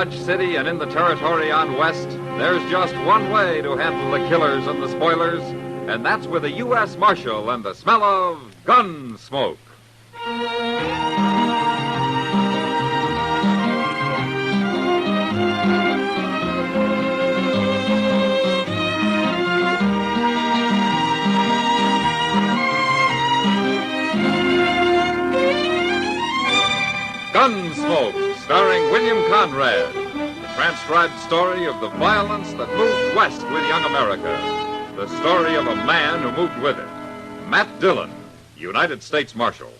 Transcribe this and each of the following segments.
Dodge City and in the territory on west, there's just one way to handle the killers and the spoilers, and that's with a U.S. Marshal and the smell of Gunsmoke. Gunsmoke, starring William Conrad, the transcribed story of the violence that moved west with young America. The story of a man who moved with it. Matt Dillon, United States Marshal.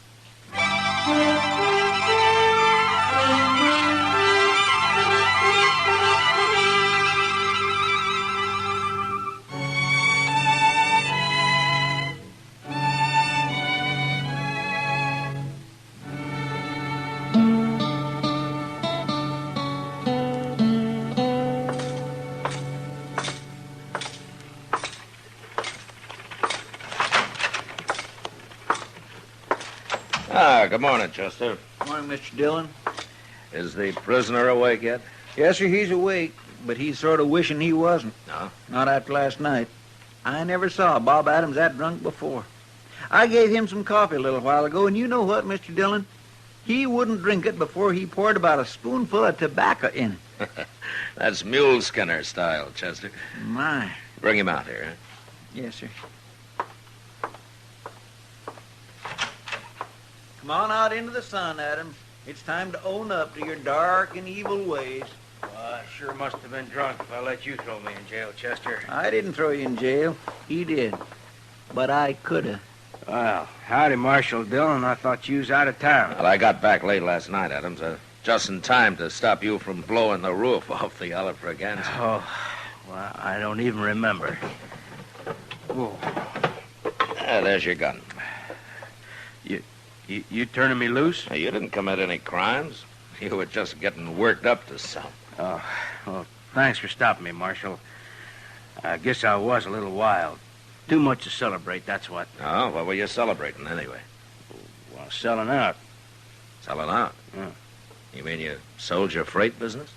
Good morning, Chester. Morning, Mr. Dillon. Is the prisoner awake yet? Yes, sir, he's awake, but he's sort of wishing he wasn't. No? Not after last night. I never saw Bob Adams that drunk before. I gave him some coffee a little while ago, and you know what, Mr. Dillon? He wouldn't drink it before he poured about a spoonful of tobacco in it. That's mule skinner style, Chester. My. Bring him out here, huh? Yes, sir. Come on out into the sun, Adams. It's time to own up to your dark and evil ways. Well, I sure must have been drunk if I let you throw me in jail, Chester. I didn't throw you in jail. He did. But I coulda. Well, howdy, Marshal Dillon. I thought you was out of town. Well, I got back late last night, Adams. Just in time to stop you from blowing the roof off the Elephant. Oh, well, I don't even remember. Oh. There's your gun. You turning me loose? Now, you didn't commit any crimes. You were just getting worked up to some. Oh, well, thanks for stopping me, Marshal. I guess I was a little wild. Too much to celebrate, that's what. Oh, what were you celebrating anyway? Well, selling out. Selling out? Yeah. You mean you sold your freight business?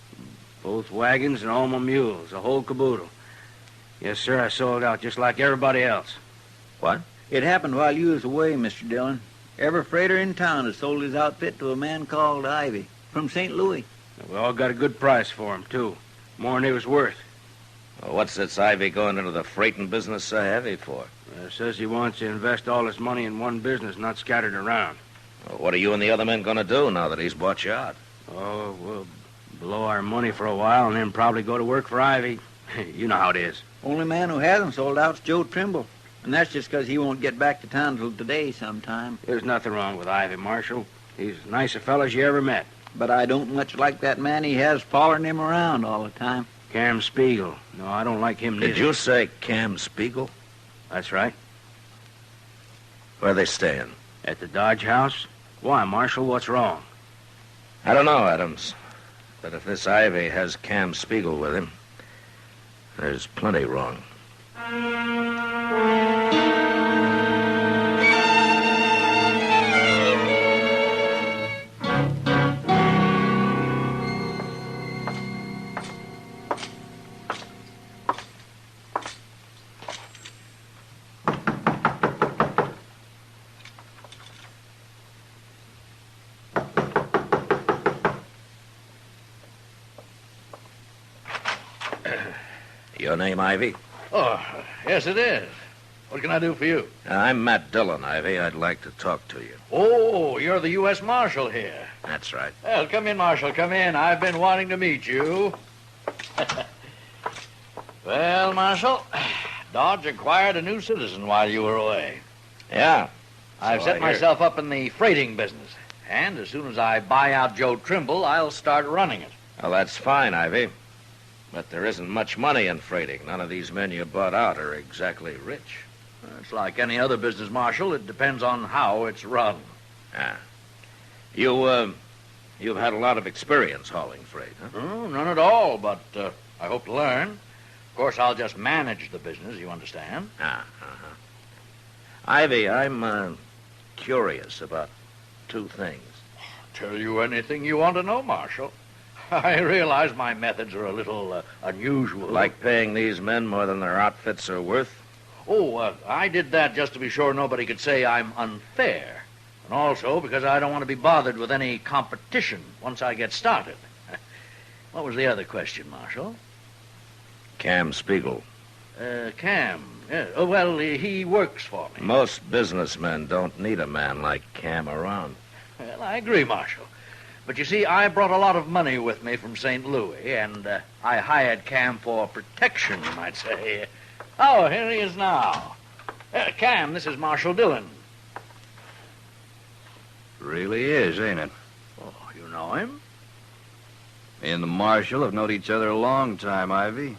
Both wagons and all my mules, the whole caboodle. Yes, sir, I sold out just like everybody else. What? It happened while you was away, Mr. Dillon. Every freighter in town has sold his outfit to a man called Ivy from St. Louis. We all got a good price for him, too. More than he was worth. Well, what's this Ivy going into the freighting business so heavy for? Says he wants to invest all his money in one business, not scattered around. Well, what are you and the other men going to do now that he's bought you out? Oh, we'll blow our money for a while and then probably go to work for Ivy. You know how it is. Only man who hasn't sold out's Joe Trimble. And that's just because he won't get back to town till today sometime. There's nothing wrong with Ivy, Marshal. He's as nice a fellow as you ever met. But I don't much like that man he has following him around all the time. Cam Spiegel. No, I don't like him neither. Did you say Cam Spiegel? That's right. Where are they staying? At the Dodge House? Why, Marshal, what's wrong? I don't know, Adams. But if this Ivy has Cam Spiegel with him, there's plenty wrong. Your name, Ivy? Oh, yes, it is. What can I do for you? I'm Matt Dillon, Ivy. I'd like to talk to you. Oh, you're the U.S. Marshal here. That's right. Well, come in, Marshal, come in. I've been wanting to meet you. Well, Marshal, Dodge acquired a new citizen while you were away. Yeah. I've So set I hear. myself up in the freighting business. And as soon as I buy out Joe Trimble, I'll start running it. Well, that's fine, Ivy. But there isn't much money in freighting. None of these men you bought out are exactly rich. It's like any other business, Marshal. It depends on how it's run. Ah. You've had a lot of experience hauling freight, huh? Oh, none at all, but I hope to learn. Of course, I'll just manage the business, you understand? Ivy, I'm curious about two things. Tell you anything you want to know, Marshal. I realize my methods are a little unusual. Like paying these men more than their outfits are worth? Oh, I did that just to be sure nobody could say I'm unfair. And also because I don't want to be bothered with any competition once I get started. What was the other question, Marshal? Cam Spiegel. Cam. Yeah. Oh, well, he works for me. Most businessmen don't need a man like Cam around. Well, I agree, Marshal. But you see, I brought a lot of money with me from St. Louis, and I hired Cam for protection, you might say. Oh, here he is now. Cam, this is Marshal Dillon. Really is, ain't it? Oh, you know him? Me and the Marshal have known each other a long time, Ivy.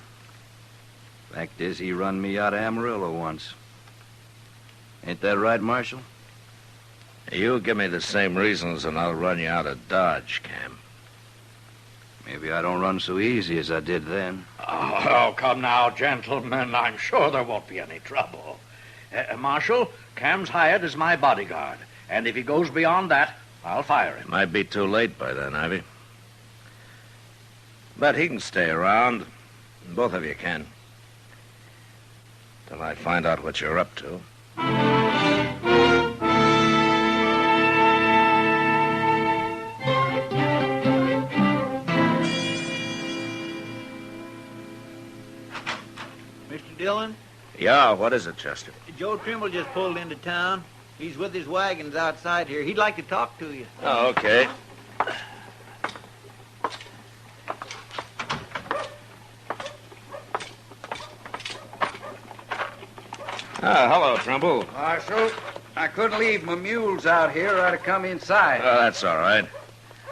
Fact is, he run me out of Amarillo once. Ain't that right, Marshal? You give me the same reasons and I'll run you out of Dodge, Cam. Maybe I don't run so easy as I did then. Oh, come now, gentlemen. I'm sure there won't be any trouble. Marshal, Cam's hired as my bodyguard. And if he goes beyond that, I'll fire him. Might be too late by then, Ivy. But he can stay around. Both of you can. Till I find out what you're up to. Mr. Dillon, Yeah, what is it, Chester? Joe Trimble just pulled into town. He's with his wagons outside here. He'd like to talk to you. Oh, okay. Hello, Trimble. Marshal, I couldn't leave my mules out here. I'd have come inside. Oh, that's all right.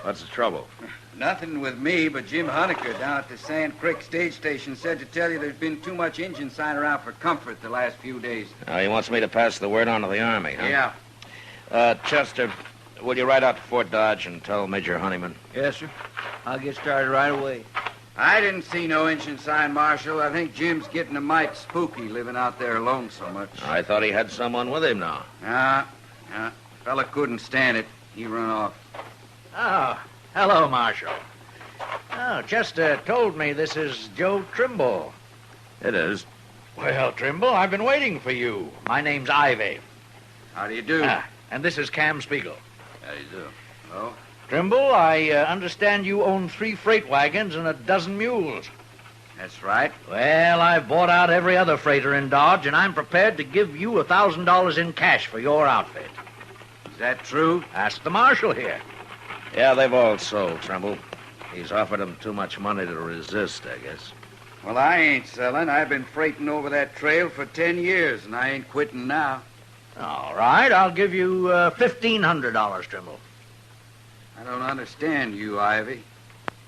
What's the trouble? Nothing with me, but Jim Honecker down at the Sand Creek stage station said to tell you there's been too much engine sign around for comfort the last few days. He wants me to pass the word on to the Army, huh? Yeah. Chester, will you ride out to Fort Dodge and tell Major Honeyman? Yes, sir. I'll get started right away. I didn't see no engine sign, Marshal. I think Jim's getting a mite spooky living out there alone so much. I thought he had someone with him now. Fella couldn't stand it. He run off. Oh, hello, Marshal. Oh, Chester told me this is Joe Trimble. It is. Well, Trimble, I've been waiting for you. My name's Ivy. How do you do? And this is Cam Spiegel. How do you do? Oh? Trimble, I understand you own 3 freight wagons and a dozen mules. That's right. Well, I've bought out every other freighter in Dodge, and I'm prepared to give you $1,000 in cash for your outfit. Is that true? Ask the marshal here. Yeah, they've all sold, Trimble. He's offered them too much money to resist, I guess. Well, I ain't selling. I've been freighting over that trail for 10 years, and I ain't quitting now. All right, I'll give you $1,500, Trimble. I don't understand you, Ivy.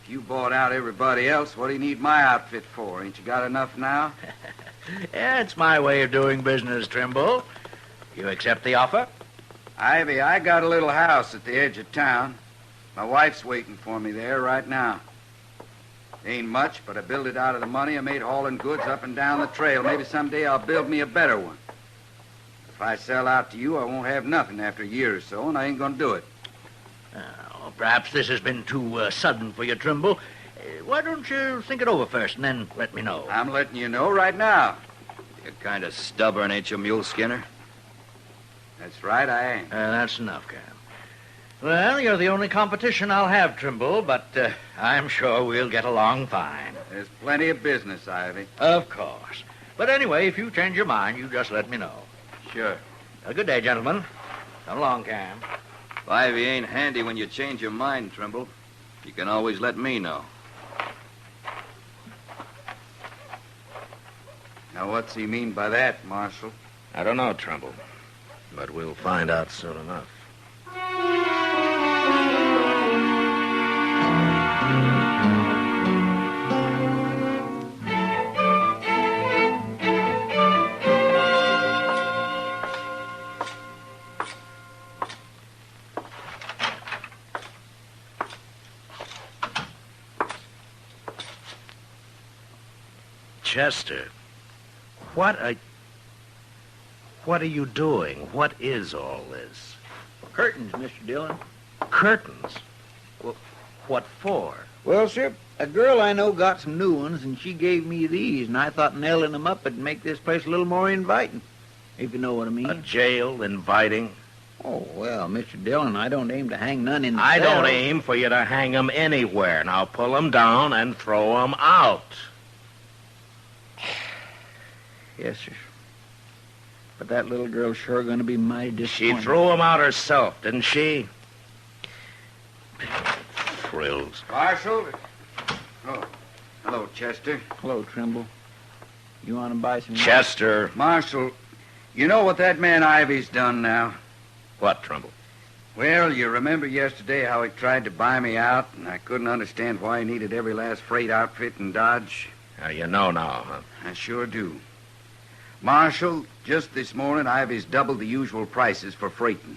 If you bought out everybody else, what do you need my outfit for? Ain't you got enough now? Yeah, it's my way of doing business, Trimble. You accept the offer? Ivy, I got a little house at the edge of town. My wife's waiting for me there right now. Ain't much, but I built it out of the money I made hauling goods up and down the trail. Maybe someday I'll build me a better one. If I sell out to you, I won't have nothing after a year or so, and I ain't gonna do it. Perhaps this has been too sudden for you, Trimble. Why don't you think it over first and then let me know? I'm letting you know right now. You're kind of stubborn, ain't you, Mule Skinner? That's right, I am. That's enough, Cam. Well, you're the only competition I'll have, Trimble, but I'm sure we'll get along fine. There's plenty of business, Ivy. Of course. But anyway, if you change your mind, you just let me know. Sure. Good day, gentlemen. Come along, Cam. If Ivy ain't handy when you change your mind, Trimble, you can always let me know. Now, what's he mean by that, Marshal? I don't know, Trimble. But we'll find out soon enough. Chester, what are you doing? What is all this? Curtains, Mr. Dillon. Curtains? Well, what for? Well, sir, a girl I know got some new ones, and she gave me these, and I thought nailing them up would make this place a little more inviting, if you know what I mean. A jail inviting? Oh, well, Mr. Dillon, I don't aim to hang none in the I cell. don't aim for you to hang 'em anywhere. Now pull 'em down and throw 'em out. Yes, sir. But that little girl's sure going to be mighty She disappointed. threw 'em out herself, didn't she? Frills. Marshal? Oh, hello, Chester. Hello, Trimble. You want to buy some... Chester. Marshal, you know what that man Ivy's done now? What, Trumbull? Well, you remember yesterday how he tried to buy me out, and I couldn't understand why he needed every last freight outfit in Dodge? Now, you know now, huh? I sure do. Marshal, just this morning, Ivy's doubled the usual prices for freighting.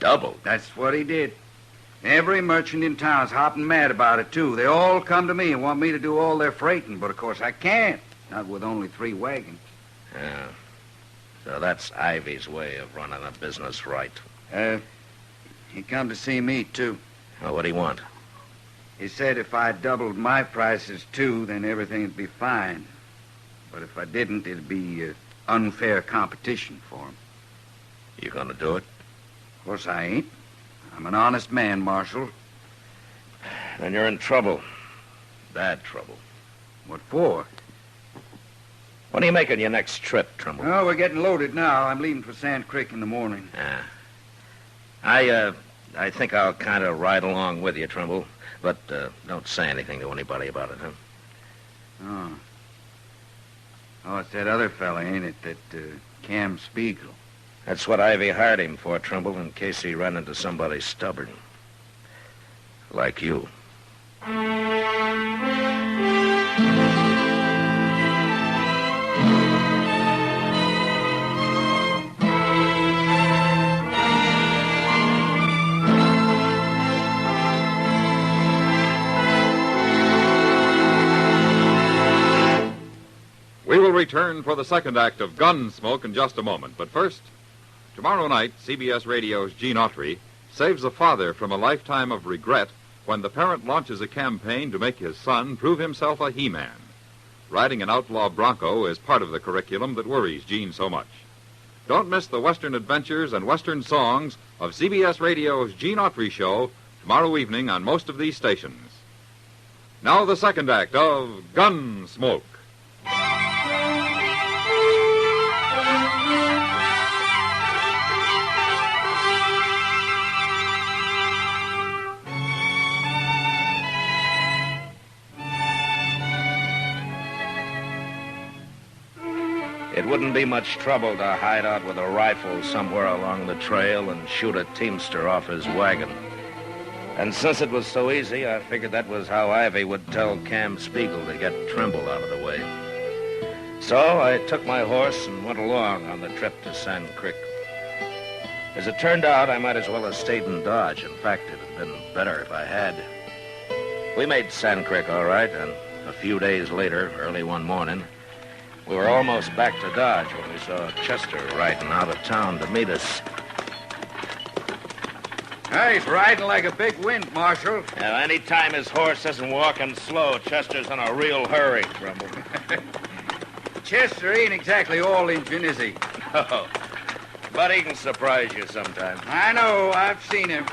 Doubled? That's what he did. Every merchant in town's hopping mad about it, too. They all come to me and want me to do all their freighting, but of course I can't. Not with only 3 wagons. Yeah. So that's Ivy's way of running a business right. He come to see me, too. Well, what do you want? He said if I doubled my prices, too, then everything'd be fine. But if I didn't, it'd be unfair competition for him. You gonna do it? Of course I ain't. I'm an honest man, Marshal. Then you're in trouble. Bad trouble. What for? When are you making your next trip, Trumbull? Oh, we're getting loaded now. I'm leaving for Sand Creek in the morning. Yeah. I think I'll kind of ride along with you, Trumbull. But don't say anything to anybody about it, huh? Oh, it's that other fella, ain't it? That Cam Spiegel. That's what Ivy hired him for, Trumbull, in case he ran into somebody stubborn. Like you. We will return for the second act of Gunsmoke in just a moment. But first, tomorrow night, CBS Radio's Gene Autry saves a father from a lifetime of regret when the parent launches a campaign to make his son prove himself a he-man. Riding an outlaw bronco is part of the curriculum that worries Gene so much. Don't miss the Western adventures and Western songs of CBS Radio's Gene Autry Show tomorrow evening on most of these stations. Now the second act of Gunsmoke. It wouldn't be much trouble to hide out with a rifle somewhere along the trail and shoot a teamster off his wagon. And since it was so easy, I figured that was how Ivy would tell Cam Spiegel to get Trimble out of the way. So I took my horse and went along on the trip to Sand Creek. As it turned out, I might as well have stayed in Dodge. In fact, it had been better if I had. We made Sand Creek all right, and a few days later, early one morning, we were almost back to Dodge when we saw Chester riding out of town to meet us. Hey, he's riding like a big wind, Marshal. Now, any time his horse isn't walking slow, Chester's in a real hurry, Trumbull. Chester ain't exactly all Injun, is he? No, but he can surprise you sometimes. I know. I've seen him.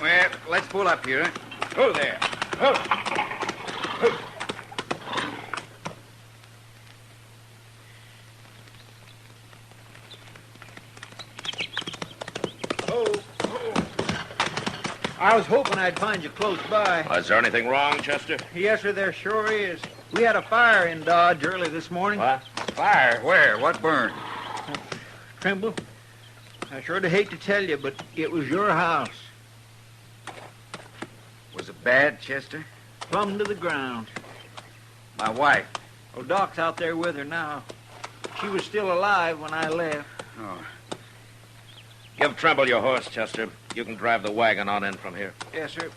Well, let's pull up here. Oh, there. I was hoping I'd find you close by. Is there anything wrong, Chester? Yes, sir, there sure is. We had a fire in Dodge early this morning. What? Fire? Where? What burned? Trimble, I sure do hate to tell you, but it was your house. Was it bad, Chester? Plumb to the ground. My wife. Oh, Doc's out there with her now. She was still alive when I left. Oh. Give Trimble your horse, Chester. You can drive the wagon on in from here. Yes, sir.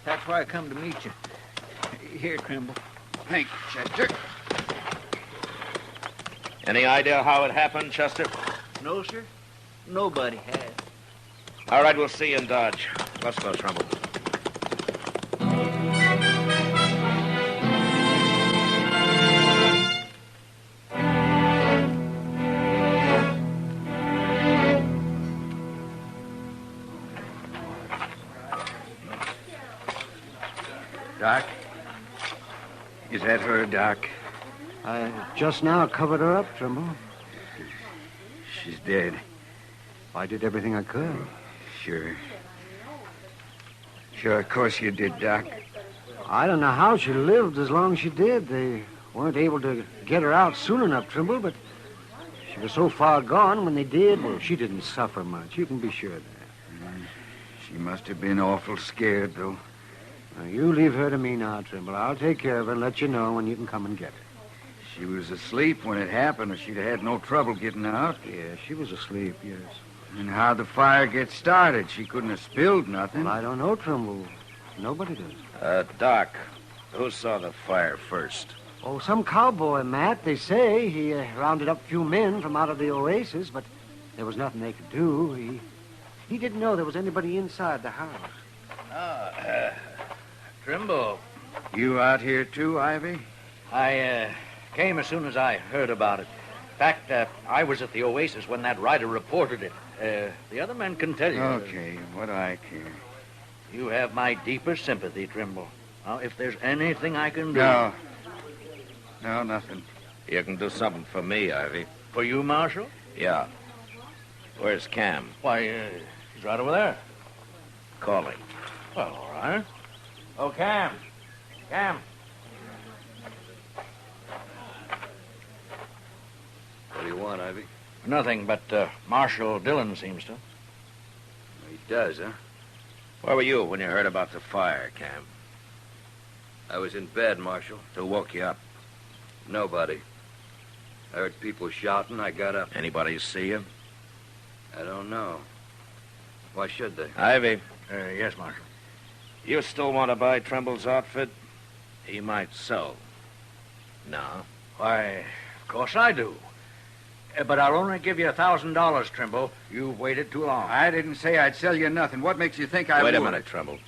That's why I come to meet you. Here, Trimble. Thank you, Chester. Any idea how it happened, Chester? No, sir. Nobody has. All right, we'll see you in Dodge. Let's go, Trimble. her, Doc? I just now covered her up, Trimble. She's dead. I did everything I could. Sure. Sure, of course you did, Doc. I don't know how she lived as long as she did. They weren't able to get her out soon enough, Trimble, but she was so far gone when they did. Well, she didn't suffer much. You can be sure of that. She must have been awful scared, though. Now, you leave her to me now, Trimble. I'll take care of her and let you know when you can come and get her. She was asleep when it happened, or she'd have had no trouble getting out. Yeah, she was asleep, yes. And how'd the fire get started? She couldn't have spilled nothing. Well, I don't know, Trimble. Nobody does. Doc, who saw the fire first? Oh, some cowboy, Matt. They say he rounded up a few men from out of the oasis, but there was nothing they could do. He didn't know there was anybody inside the house. Trimble, You out here, too, Ivy? I came as soon as I heard about it. In fact, I was at the Oasis when that rider reported it. The other men can tell you. Okay, what do I care? You have my deepest sympathy, Trimble. Now, if there's anything I can do... No, nothing. You can do something for me, Ivy. For you, Marshal? Yeah. Where's Cam? Why, he's right over there. Call him. Well, all right. Oh, Cam. Cam. What do you want, Ivy? Nothing, but Marshal Dillon seems to. He does, huh? Where were you when you heard about the fire, Cam? I was in bed, Marshal. Who woke you up? Nobody. I heard people shouting. I got up. Anybody see you? I don't know. Why should they? Ivy, Yes, Marshal. you still want to buy Trimble's outfit? He might sell. No. Why, of course I do. But I'll only give you $1,000, Trimble. You've waited too long. I didn't say I'd sell you nothing. What makes you think I would? Wait a minute, Trimble.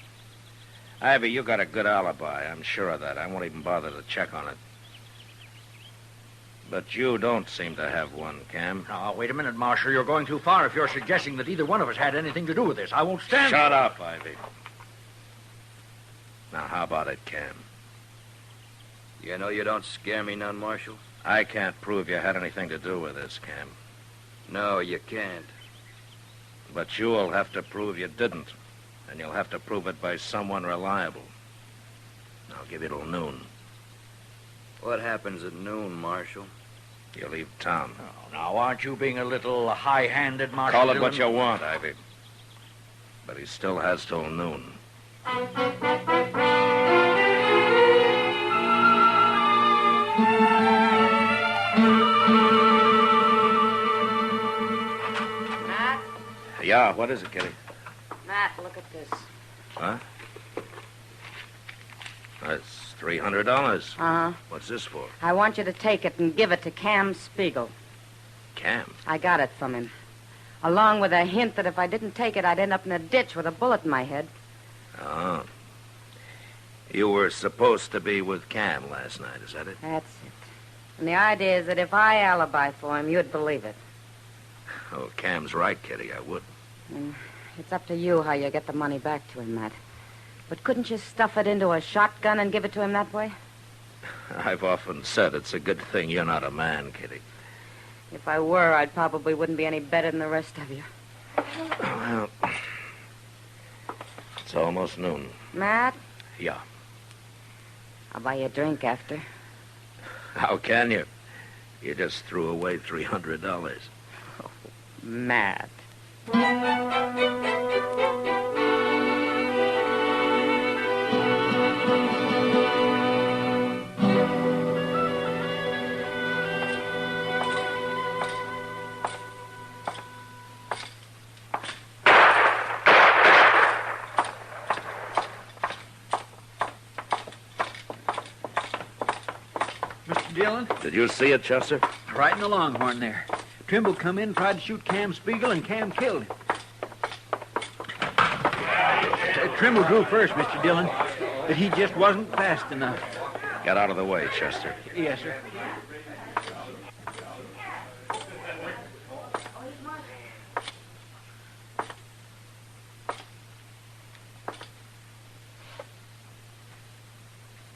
Ivy, you got a good alibi. I'm sure of that. I won't even bother to check on it. But you don't seem to have one, Cam. Now, wait a minute, Marshal. You're going too far if you're suggesting that either one of us had anything to do with this. I won't stand... Shut up, Ivy. Now, how about it, Cam? You know you don't scare me none, Marshal. I can't prove you had anything to do with this, Cam. No, you can't. But you'll have to prove you didn't. And you'll have to prove it by someone reliable. I'll give you till noon. What happens at noon, Marshal? You leave town. Oh, now, aren't you being a little high-handed, Marshal Call it Dillon? what you want, Ivy. But he still has till noon. Matt? Yeah, what is it, Kitty? Matt, look at this. Huh? That's $300. Uh-huh. What's this for? I want you to take it and give it to Cam Spiegel. Cam. I got it from him. Along with a hint that if I didn't take it, I'd end up in a ditch with a bullet in my head. Oh. You were supposed to be with Cam last night, is that it? That's it. And the idea is that if I alibi for him, you'd believe it. Oh, Cam's right, Kitty. I would. It's up to you how you get the money back to him, Matt. But couldn't you stuff it into a shotgun and give it to him that way? I've often said it's a good thing you're not a man, Kitty. If I were, I probably wouldn't be any better than the rest of you. Well, it's almost noon. Matt? Yeah. I'll buy you a drink after. How can you? You just threw away $300. Matt. Mr. Dillon, Did you see it, Chester? right in the Longhorn there. Trimble come in, tried to shoot Cam Spiegel, and Cam killed him. Trimble drew first, Mr. Dillon, but he just wasn't fast enough. Get out of the way, Chester. Yes, sir.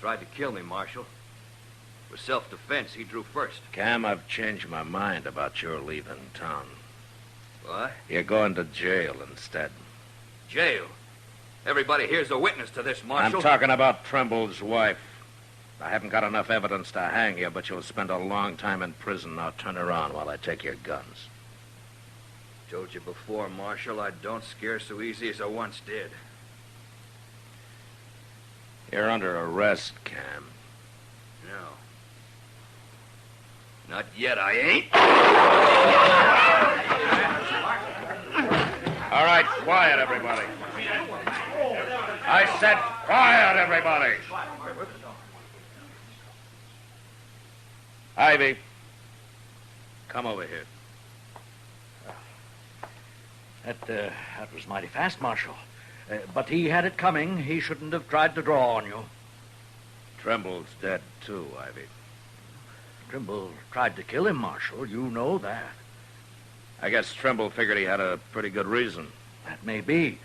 Tried to kill me, Marshal. For self-defense, he drew first. Cam, I've changed my mind about your leaving town. What? You're going to jail instead. Jail? Everybody here's a witness to this, Marshal. I'm talking about Trimble's wife. I haven't got enough evidence to hang you, but you'll spend a long time in prison. Now turn around while I take your guns. Told you before, Marshal, I don't scare so easy as I once did. You're under arrest, Cam. No. Not yet, I ain't. All right, quiet, everybody. I said quiet, everybody. Ivy, come over here. That was mighty fast, Marshal. But he had it coming. He shouldn't have tried to draw on you. Trimble's dead, too, Ivy. Trimble tried to kill him, Marshal. You know that. I guess Trimble figured he had a pretty good reason. That may be.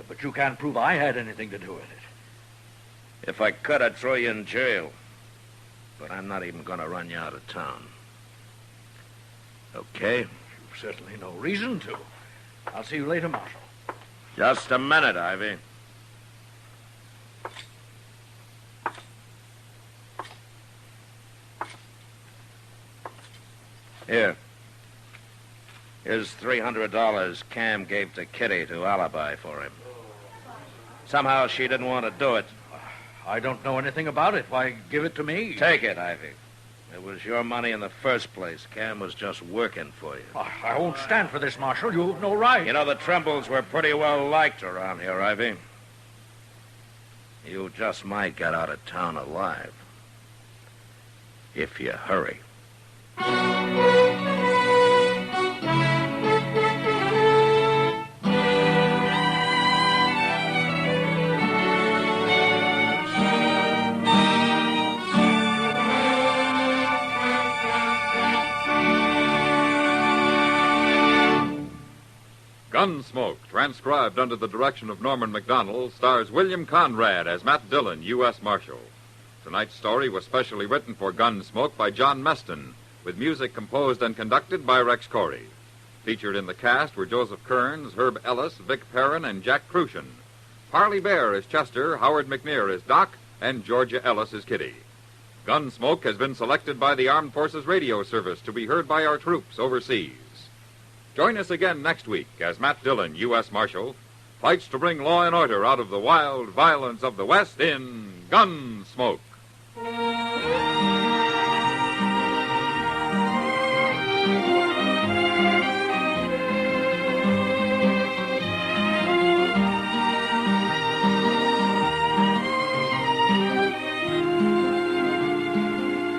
But you can't prove I had anything to do with it. If I could, I'd throw you in jail. But I'm not even going to run you out of town. Okay? Certainly no reason to. I'll see you later, Marshal. Just a minute, Ivy. Here. Here's $300 Cam gave to Kitty to alibi for him. Somehow she didn't want to do it. I don't know anything about it. Why, give it to me. Take it, Ivy. It was your money in the first place. Cam was just working for you. I won't stand for this, Marshal. You have no right. You know, the Trimbles were pretty well liked around here, Ivy. You just might get out of town alive. If you hurry. Gunsmoke, transcribed under the direction of Norman MacDonald, stars William Conrad as Matt Dillon, U.S. Marshal. Tonight's story was specially written for Gunsmoke by John Meston, with music composed and conducted by Rex Corey. Featured in the cast were Joseph Kearns, Herb Ellis, Vic Perrin, and Jack Crucian. Parley Bear as Chester, Howard McNear as Doc, and Georgia Ellis as Kitty. Gunsmoke has been selected by the Armed Forces Radio Service to be heard by our troops overseas. Join us again next week as Matt Dillon, U.S. Marshal, fights to bring law and order out of the wild violence of the West in Gunsmoke.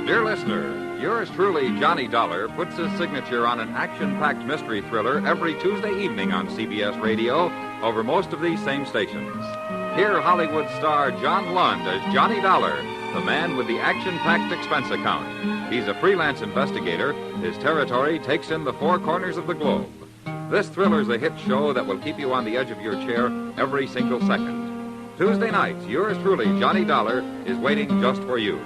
Dear listener, yours truly, Johnny Dollar, puts his signature on an action-packed mystery thriller every Tuesday evening on CBS Radio over most of these same stations. Hear Hollywood star John Lund as Johnny Dollar, the man with the action-packed expense account. He's a freelance investigator. His territory takes in the four corners of the globe. This thriller's a hit show that will keep you on the edge of your chair every single second. Tuesday nights, yours truly, Johnny Dollar, is waiting just for you.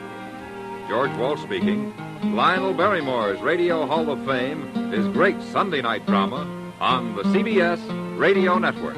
George Walsh speaking. Lionel Barrymore's Radio Hall of Fame is great Sunday night drama on the CBS Radio Network.